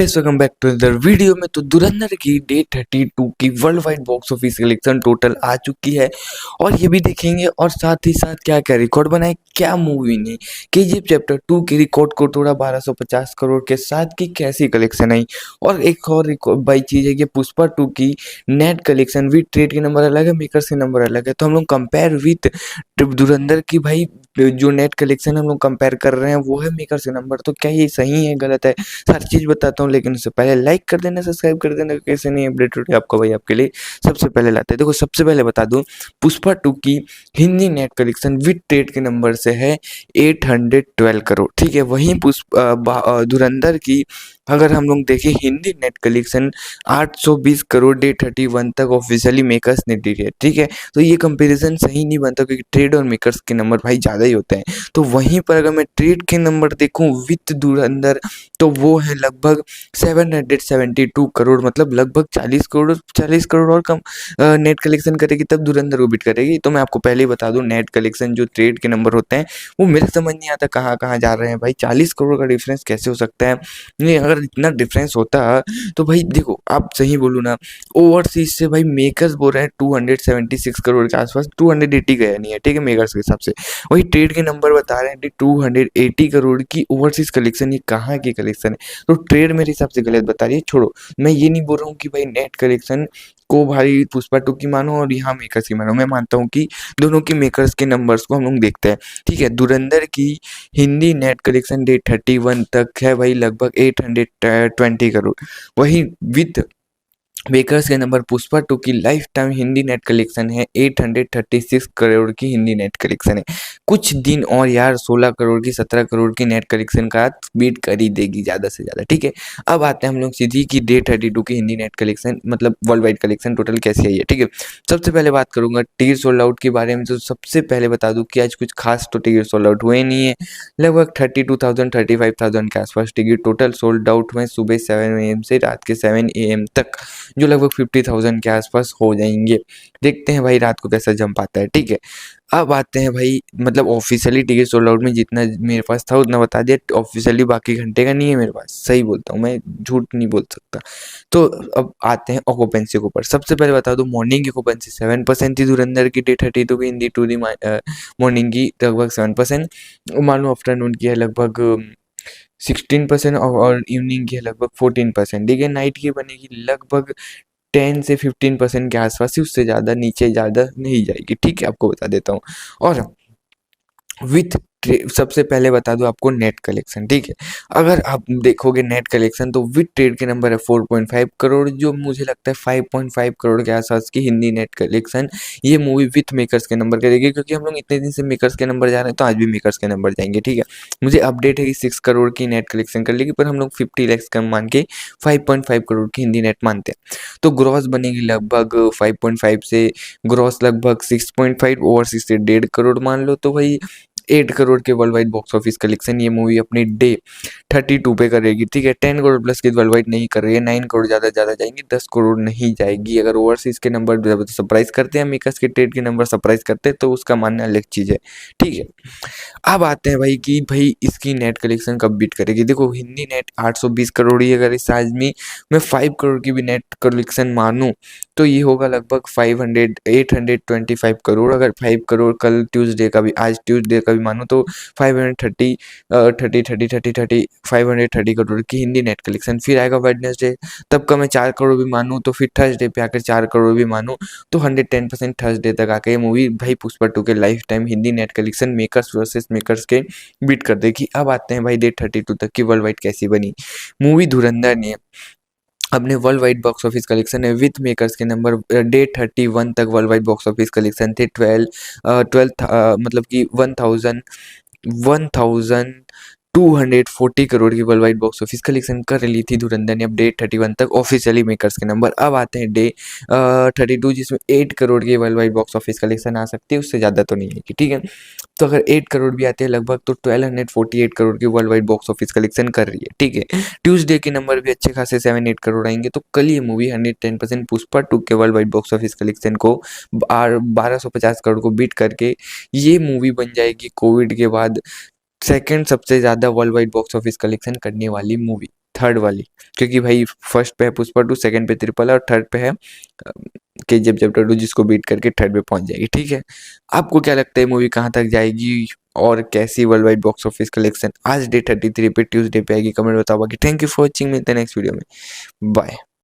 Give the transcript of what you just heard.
Guys welcome back to the video में। तो धुरंधर की डे 32 की worldwide box office collection total आ चुकी है और ये भी देखेंगे और साथ ही साथ क्या क्या रिकॉर्ड बनाए, क्या मूवी ने केजीएफ चैप्टर 2 के रिकॉर्ड को तोड़ा 1250 करोड़ के साथ की कैसी कलेक्शन आई। और एक और बड़ी चीज़ है कि पुष्पा 2 की नेट कलेक्शन विद ट्रेड के नंबर अलग है, मेकर्स के नंबर अलग है। तो हम लोग कंपेयर विद धुरंधर की भाई जो नेट कलेक्शन हम लोग कंपेयर कर रहे हैं वो है मेकर्स के नंबर। तो क्या ये सही है गलत है सारी चीज़ बताता हूँ, लेकिन उससे पहले लाइक कर देना, सब्सक्राइब कर देना। कैसे नहीं अपडेट होते आपको भाई, आपके लिए सबसे पहले लाते हैं। देखो सबसे पहले बता दूं, पुष्पा 2 की Hindi net collection with trade के नंबर से है 812 करोड़, ठीक है। वहीं धुरंधर की अगर हम लोग देखें Hindi net collection 820 crore day 31 तक ऑफिशियली मेकर्स ने दी है, ठीक है। तो ये कंपैरिजन सही नहीं बनता क्योंकि ट्रेड और मेकर्स के नंबर भाई ज़्यादा ही होते हैं। तो वहीं पर अगर मैं ट्रेड के नंबर देखूं विद धुरंधर तो वो है लगभग 772 करोड़, मतलब लगभग 40 करोड़ और कम नेट कलेक्शन करेगी तब धुरंधर को बीट करेगी। तो मैं आपको पहले ही बता दूं, नेट कलेक्शन जो ट्रेड के नंबर होते हैं वो मेरे समझ नहीं आता कहाँ कहाँ जा रहे हैं भाई। 40 करोड़ का डिफरेंस कैसे हो सकता है? नहीं, अगर इतना डिफरेंस होता तो भाई देखो, आप सही बोलूँ ना, ओवरसीज से भाई मेकर्स बोल रहे हैं 276 करोड़ के आसपास, 280 गया नहीं है, ठीक है, मेकर्स के हिसाब से। वही ट्रेड के नंबर बता रहे हैं 280 करोड़ की ओवरसीज कलेक्शन। ये कहाँ की कलेक्शन है? तो ट्रेड मेरे हिसाब से गलत बता रही है। छोड़ो, मैं ये नहीं बोल रहा हूँ कि भाई नेट कलेक्शन को भाई पुष्पा 2 की मानो और यहाँ मेकर्स की मानो। मैं मानता हूँ कि दोनों की मेकर्स के नंबर्स को हम लोग देखते हैं, ठीक है। धुरंधर की हिंदी नेट कलेक्शन डे 31 तक है भाई लगभग 820 करोड़। वही विद मेकर्स के नंबर पुष्पा 2 की life time Hindi net collection है 836 करोड़ की हिंदी नेट कलेक्शन है। कुछ दिन और यार 16 करोड़ की 17 करोड़ की नेट कलेक्शन का बीट कर ही देगी ज़्यादा से ज़्यादा, ठीक है। अब आते हैं हम लोग सीधी की डे 32 की हिंदी नेट कलेक्शन मतलब वर्ल्ड वाइड कलेक्शन टोटल कैसी आई है, ठीक है। सबसे पहले बात करूंगा टिकट सोल्ड आउट के बारे में। तो सबसे पहले बता दूं कि आज कुछ खास तो टिकट सोल्ड आउट हुए नहीं है। लगभग 32,000 35,000 के आसपास टिकट टोटल सोल्ड आउट हुए सुबह 7 AM से रात के 7 AM तक, जो लगभग 50,000 के आसपास हो जाएंगे। देखते हैं भाई रात को कैसा जंप आता है, ठीक है। अब आते हैं भाई, मतलब ऑफिशियली टिकट सोल्ड आउट में जितना मेरे पास था उतना बता दिया। ऑफिशियली बाकी घंटे का नहीं है मेरे पास, सही बोलता हूँ मैं, झूठ नहीं बोल सकता। तो अब आते हैं ऑक्यूपेंसी के ऊपर। सबसे पहले बता दो, मॉर्निंग की ऑक्यूपेंसी 7% थी धुरंधर की डे 32 की हिंदी टू दी मॉर्निंग की लगभग 7%। मानो आफ्टरनून की है लगभग 16% और इवनिंग की है लगभग 14%, ठीक है। नाइट की बनेगी लगभग 10 से 15% के आसपास ही, उससे ज़्यादा नीचे ज़्यादा नहीं जाएगी, ठीक है। आपको बता देता हूँ। और विथ सबसे पहले बता दूं आपको नेट कलेक्शन, ठीक है। अगर आप देखोगे नेट कलेक्शन तो विथ ट्रेड के नंबर है 4.5 करोड़, जो मुझे लगता है 5.5 करोड़ के आसपास की हिंदी नेट कलेक्शन ये मूवी विथ मेकर्स के नंबर करेगी। क्योंकि हम लोग इतने दिन से मेकर्स के नंबर जा रहे हैं तो आज भी मेकर्स के नंबर जाएंगे, ठीक है। मुझे अपडेट है कि 6 करोड़ की नेट कलेक्शन कर लेगी, पर हम लोग 50 लैक्स कम मान के 5.5 करोड़ की हिंदी नेट मानते हैं। तो ग्रॉस बनेगी लगभग 5.5 से ग्रॉस लगभग 6.5, ओवरसीज से 1.5 करोड़ मान लो। तो भाई 8 करोड़ के world wide box office collection ये मूवी अपनी डे 32 पे करेगी, ठीक है। 10 करोड़ प्लस की वर्ल्ड वाइड नहीं कर रही है, 9 करोड़ ज़्यादा जाएंगी, 10 करोड़ नहीं जाएगी। अगर ओवरसीज के नंबर सरप्राइज करते हैं, मेकर्स के ट्रेड के नंबर सरप्राइज करते हैं तो उसका मानना अलग चीज़ है, ठीक है। अब आते हैं भाई कि भाई इसकी नेट कलेक्शन कब बीट करेगी। देखो हिंदी नेट 820 करोड़ ही, अगर इस साइज में मैं 5 करोड़ की भी नेट कलेक्शन मानूँ तो ये होगा लगभग 825 करोड़। अगर 5 करोड़ कल ट्यूसडे का भी, आज ट्यूसडे का भी मानूँ तो 530 530 करोड़ की हिंदी नेट कलेक्शन। फिर आएगा वेडनेसडे, तब का मैं 4 करोड़ भी मानूँ तो फिर थर्सडे पे आकर 4 करोड़ भी मानूँ तो 110% थर्सडे तक आके ये मूवी भाई पुष्पा 2 के life time Hindi net collection makers versus makers के बीट कर देगी। अब आते हैं भाई डे 32 तक की वर्ल्ड वाइड कैसी बनी मूवी। धुरंधर ने अपने world wide box office collection है विथ मेकर्स के नंबर डे 31 तक world wide box office collection थे 12 मतलब कि 1240 करोड़ की worldwide box office collection कर ली थी धुरंधर ने अब डे 31 तक ऑफिशियली मेकर्स के नंबर। अब आते हैं डे 32 जिसमें 8 करोड़ की worldwide box office collection आ सकती है, उससे ज़्यादा तो नहीं आएगी, ठीक है। तो अगर 8 करोड़ भी आते हैं लगभग तो 1248 करोड़ की worldwide box office collection कर रही है, ठीक है। ट्यूसडे के नंबर भी अच्छे खासे 7-8 करोड़ आएंगे। तो कल ये मूवी 110% पुष्पा 2 के world wide box office collection को 1250 करोड़ को बीट करके ये मूवी बन जाएगी कोविड के बाद सेकंड सबसे ज़्यादा world wide box office collection करने वाली मूवी। थर्ड वाली, क्योंकि भाई फर्स्ट पे है पुष्पा 2, सेकंड पे ट्रिपल है और थर्ड पे है केजीएफ चैप्टर 2, जिसको बीट करके थर्ड पे पहुंच जाएगी। ठीक है, आपको क्या लगता है मूवी कहाँ तक जाएगी और कैसी world wide box office collection आज डे 33 पे ट्यूसडे पे आएगी? कमेंट बताओ। बाकी थैंक यू फॉर वॉचिंग, मिलते हैं नेक्स्ट वीडियो में, बाय।